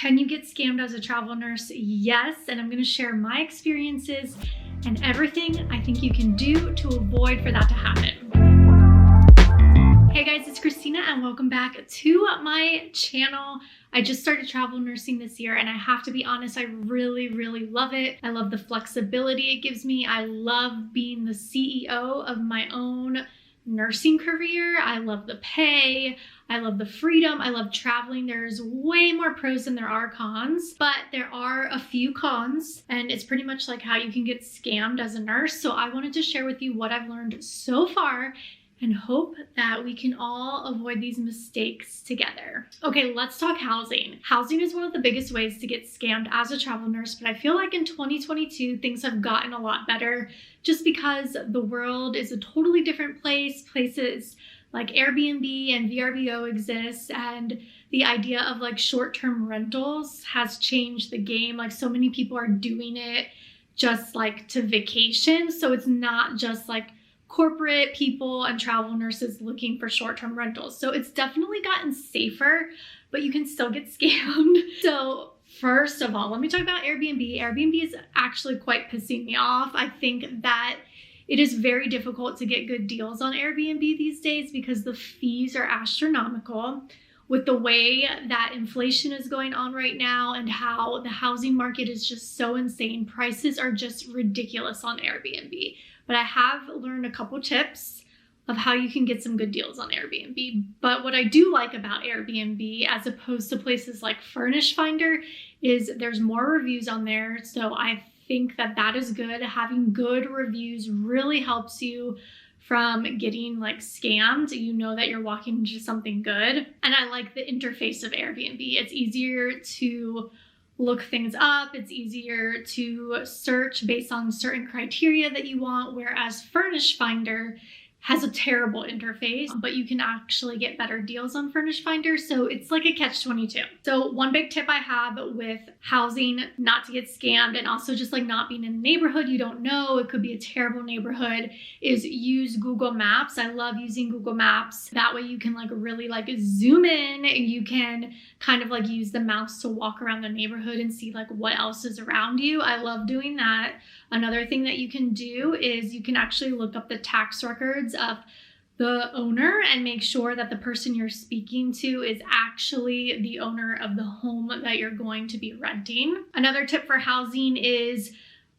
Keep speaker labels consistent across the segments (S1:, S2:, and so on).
S1: Can you get scammed as a travel nurse? Yes, and I'm going to share my experiences and everything I think you can do to avoid for that to happen. Hey guys, it's Christina and welcome back to my channel. I just started travel nursing this year and I have to be honest, I really love it. I love the flexibility it gives me. I love being the CEO of my own nursing career. I love the pay. I love the freedom. I love traveling. There's way more pros than there are cons, but there are a few cons, and it's pretty much like how you can get scammed as a nurse. So I wanted to share with you what I've learned so far and hope that we can all avoid these mistakes together. Okay, let's talk housing. Housing is one of the biggest ways to get scammed as a travel nurse, but I feel like in 2022, things have gotten a lot better just because the world is a totally different place. Places like Airbnb and VRBO exist, and the idea of like short-term rentals has changed the game. Like so many people are doing it just like to vacation. So it's not just like corporate people and travel nurses looking for short-term rentals. So it's definitely gotten safer, but you can still get scammed. So first of all, let me talk about Airbnb. Airbnb is actually quite pissing me off. I think that it is very difficult to get good deals on Airbnb these days because the fees are astronomical. With the way that inflation is going on right now and how the housing market is just so insane, prices are just ridiculous on Airbnb. But I have learned a couple tips of how you can get some good deals on Airbnb. But what I do like about Airbnb, as opposed to places like Furnish Finder, is there's more reviews on there. So I think that that is good. Having good reviews really helps you from getting like scammed. You know that you're walking into something good. And I like the interface of Airbnb. It's easier to look things up. It's easier to search based on certain criteria that you want, whereas Furnish Finder has a terrible interface, but you can actually get better deals on Furnish Finder. So it's like a catch-22. So one big tip I have with housing, not to get scammed, and also just like not being in a neighborhood you don't know, it could be a terrible neighborhood, is use Google Maps. I love using Google Maps. That way you can like really like zoom in and you can kind of like use the mouse to walk around the neighborhood and see like what else is around you. I love doing that. Another thing that you can do is you can actually look up the tax records of the owner and make sure that the person you're speaking to is actually the owner of the home that you're going to be renting. Another tip for housing is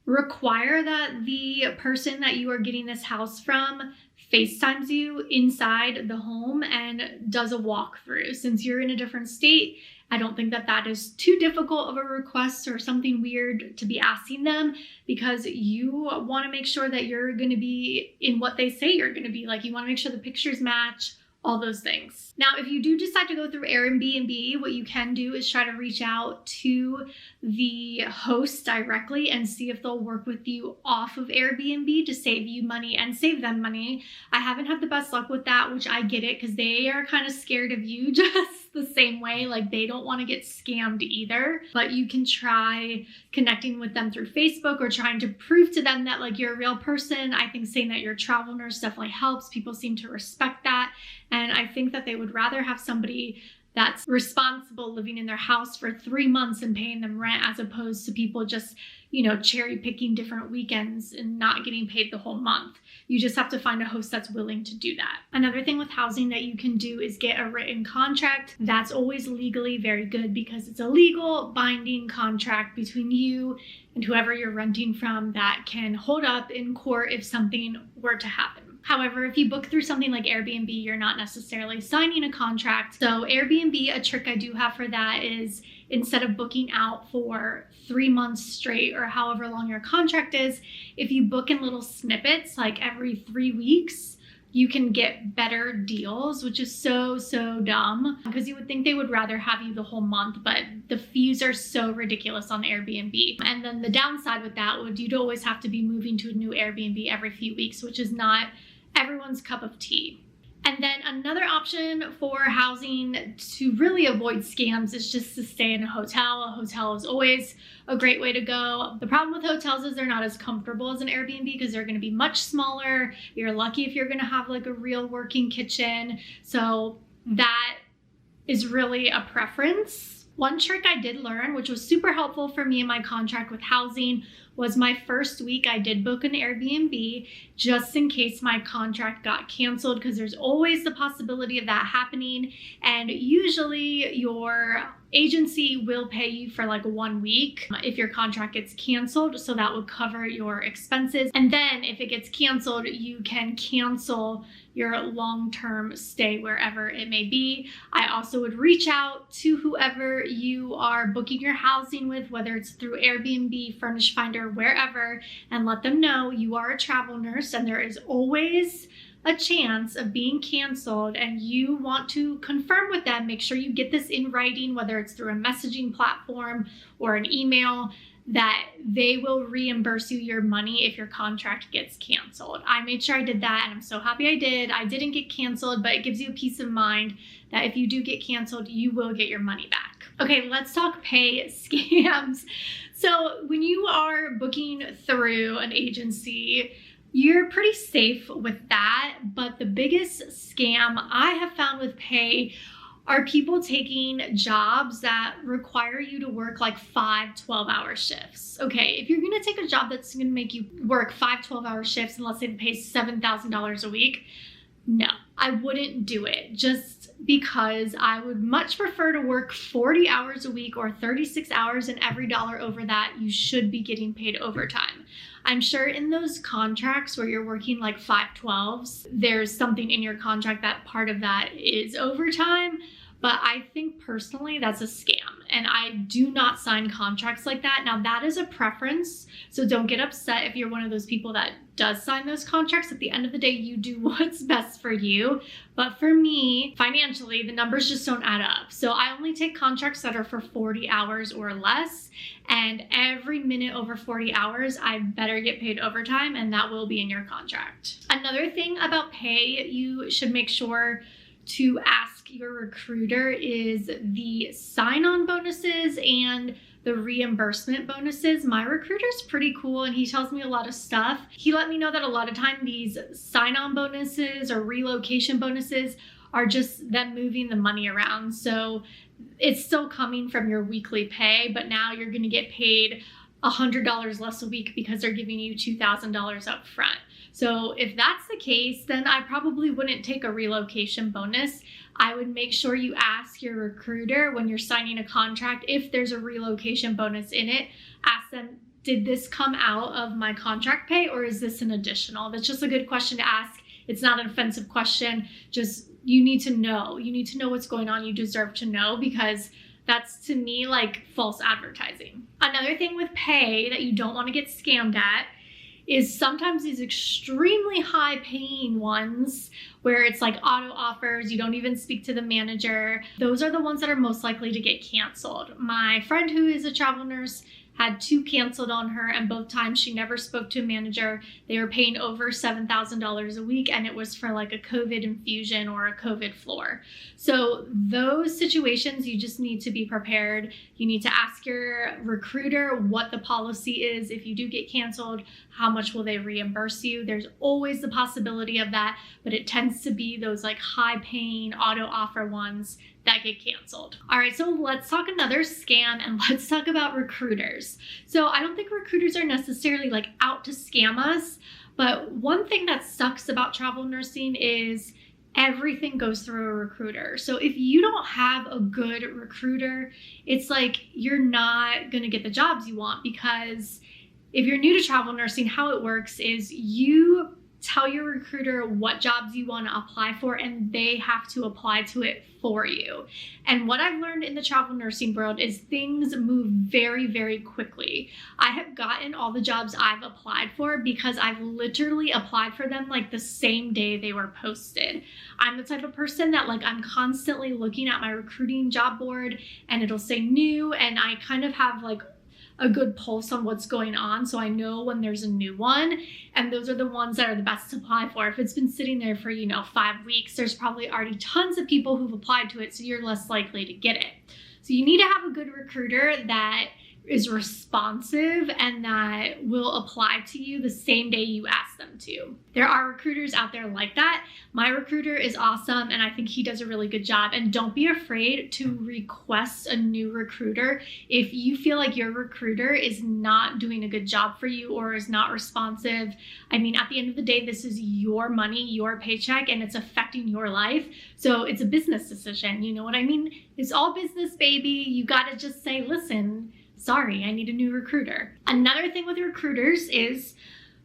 S1: require that the person that you are getting this house from FaceTimes you inside the home and does a walkthrough. Since you're in a different state, I don't think that that is too difficult of a request or something weird to be asking them, because you want to make sure that you're going to be in what they say you're going to be. Like you want to make sure the pictures match, all those things. Now, if you do decide to go through Airbnb, what you can do is try to reach out to the host directly and see if they'll work with you off of Airbnb to save you money and save them money. I haven't had the best luck with that, which I get it because they are kind of scared of you just the same way. Like they don't want to get scammed either, but you can try connecting with them through Facebook or trying to prove to them that like you're a real person. I think saying that you're a travel nurse definitely helps. People seem to respect that. And I think that they would rather have somebody that's responsible living in their house for 3 months and paying them rent as opposed to people just, you know, cherry picking different weekends and not getting paid the whole month. You just have to find a host that's willing to do that. Another thing with housing that you can do is get a written contract. That's always legally very good because it's a legal binding contract between you and whoever you're renting from that can hold up in court if something were to happen. However, if you book through something like Airbnb, you're not necessarily signing a contract. So Airbnb, a trick I do have for that is instead of booking out for 3 months straight or however long your contract is, if you book in little snippets, like every 3 weeks, you can get better deals, which is so dumb because you would think they would rather have you the whole month, but the fees are so ridiculous on Airbnb. And then the downside with that would you'd always have to be moving to a new Airbnb every few weeks, which is not everyone's cup of tea. And then another option for housing to really avoid scams is just to stay in a hotel. A hotel is always a great way to go. The problem with hotels is they're not as comfortable as an Airbnb because they're going to be much smaller. You're lucky if you're going to have like a real working kitchen. So that is really a preference. One trick I did learn, which was super helpful for me in my contract with housing, was my first week I did book an Airbnb just in case my contract got canceled, because there's always the possibility of that happening. And usually your agency will pay you for like 1 week if your contract gets canceled, so that would cover your expenses. And then if it gets canceled, you can cancel your long-term stay wherever it may be. I also would reach out to whoever you are booking your housing with, whether it's through Airbnb, Furnish Finder, wherever, and let them know you are a travel nurse and there is always a chance of being canceled, and you want to confirm with them. Make sure you get this in writing, whether it's through a messaging platform or an email, that they will reimburse you your money if your contract gets canceled. I made sure I did that, and I'm so happy I did. I didn't get canceled, but it gives you a peace of mind that if you do get canceled, you will get your money back. Okay, let's talk pay scams. So when you are booking through an agency, you're pretty safe with that, but the biggest scam I have found with pay are people taking jobs that require you to work like 5 12-hour shifts. Okay, if you're gonna take a job that's gonna make you work 5 12-hour shifts, and let's say it pays $7,000 a week, no, I wouldn't do it, just because I would much prefer to work 40 hours a week or 36 hours, and every dollar over that, you should be getting paid overtime. I'm sure in those contracts where you're working like 5/12s, there's something in your contract that part of that is overtime, but I think personally that's a scam, and I do not sign contracts like that. Now that is a preference, so don't get upset if you're one of those people that does sign those contracts. At the end of the day, you do what's best for you. But for me, financially, the numbers just don't add up. So I only take contracts that are for 40 hours or less. And every minute over 40 hours, I better get paid overtime, and that will be in your contract. Another thing about pay you should make sure to ask your recruiter is the sign-on bonuses and the reimbursement bonuses. My recruiter's pretty cool, and he tells me a lot of stuff. He let me know that a lot of time these sign-on bonuses or relocation bonuses are just them moving the money around. So it's still coming from your weekly pay, but now you're gonna get paid $100 less a week because they're giving you $2,000 up front. So if that's the case, then I probably wouldn't take a relocation bonus. I would make sure you ask your recruiter when you're signing a contract if there's a relocation bonus in it. Ask them, did this come out of my contract pay, or is this an additional? That's just a good question to ask. It's not an offensive question. Just, you need to know. You need to know what's going on. You deserve to know, because that's, to me, like false advertising. Another thing with pay that you don't want to get scammed at is sometimes these extremely high paying ones where it's like auto offers, you don't even speak to the manager. Those are the ones that are most likely to get canceled. My friend who is a travel nurse had 2 canceled on her, and both times she never spoke to a manager. They were paying over $7,000 a week, and it was for like a COVID infusion or a COVID floor. So those situations, you just need to be prepared. You need to ask your recruiter what the policy is. If you do get canceled, how much will they reimburse you? There's always the possibility of that, but it tends to be those like high paying auto offer ones that get canceled. All right, so let's talk another scam, and let's talk about recruiters. So I don't think recruiters are necessarily like out to scam us, but one thing that sucks about travel nursing is everything goes through a recruiter. So if you don't have a good recruiter, it's like you're not gonna get the jobs you want, because if you're new to travel nursing, how it works is you tell your recruiter what jobs you want to apply for, and they have to apply to it for you. And what I've learned in the travel nursing world is things move very, very quickly. I have gotten all the jobs I've applied for because I've literally applied for them like the same day they were posted. I'm the type of person that like I'm constantly looking at my recruiting job board, and it'll say new, and I kind of have like a good pulse on what's going on, so I know when there's a new one, and those are the ones that are the best to apply for. If it's been sitting there for 5 weeks, there's probably already tons of people who've applied to it, so you're less likely to get it. So you need to have a good recruiter that is responsive and that will apply to you the same day you ask them to. There are recruiters out there like that. My recruiter is awesome and I think he does a really good job. And don't be afraid to request a new recruiter if you feel like your recruiter is not doing a good job for you or is not responsive. I mean, at the end of the day, this is your money, your paycheck, and it's affecting your life. So it's a business decision. You know what I mean? It's all business, baby. You got to just say, listen, sorry, I need a new recruiter. Another thing with recruiters is,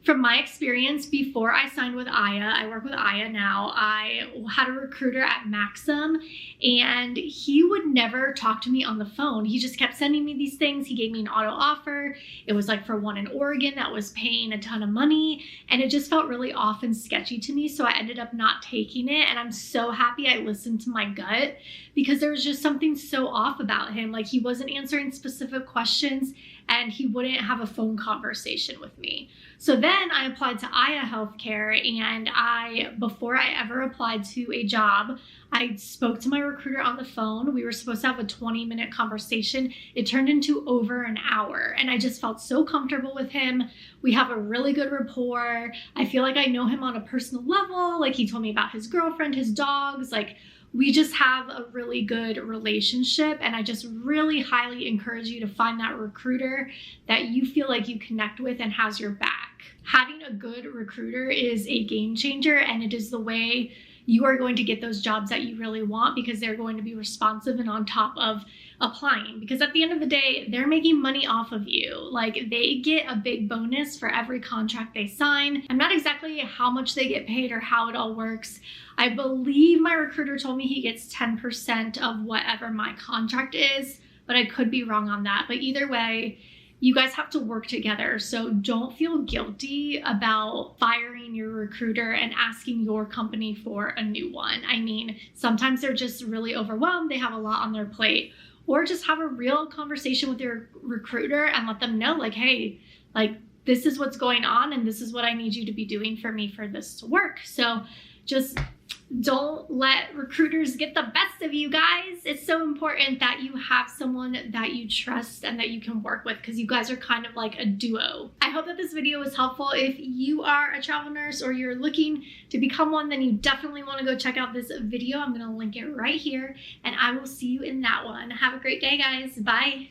S1: from my experience before I signed with Aya, I work with Aya now, I had a recruiter at Maxim and he would never talk to me on the phone. He just kept sending me these things. He gave me an auto offer. It was like for one in Oregon that was paying a ton of money and it just felt really off and sketchy to me. So I ended up not taking it and I'm so happy I listened to my gut because there was just something so off about him. Like he wasn't answering specific questions and he wouldn't have a phone conversation with me. So then I applied to Aya Healthcare and before I ever applied to a job, I spoke to my recruiter on the phone. We were supposed to have a 20-minute conversation. It turned into over an hour and I just felt so comfortable with him. We have a really good rapport. I feel like I know him on a personal level. Like he told me about his girlfriend, his dogs, like we just have a really good relationship and I just really highly encourage you to find that recruiter that you feel like you connect with and has your back. Having a good recruiter is a game changer and it is the way you are going to get those jobs that you really want because they're going to be responsive and on top of applying. Because at the end of the day, they're making money off of you. Like they get a big bonus for every contract they sign. I'm not exactly how much they get paid or how it all works. I believe my recruiter told me he gets 10% of whatever my contract is, but I could be wrong on that. But either way, you guys have to work together. So don't feel guilty about firing your recruiter and asking your company for a new one. I mean, sometimes they're just really overwhelmed. They have a lot on their plate. Or just have a real conversation with your recruiter and let them know like, hey, like this is what's going on and this is what I need you to be doing for me for this to work. So just don't let recruiters get the best of you guys. It's so important that you have someone that you trust and that you can work with because you guys are kind of like a duo. I hope that this video was helpful. If you are a travel nurse or you're looking to become one, then you definitely want to go check out this video. I'm going to link it right here and I will see you in that one. Have a great day, guys. Bye.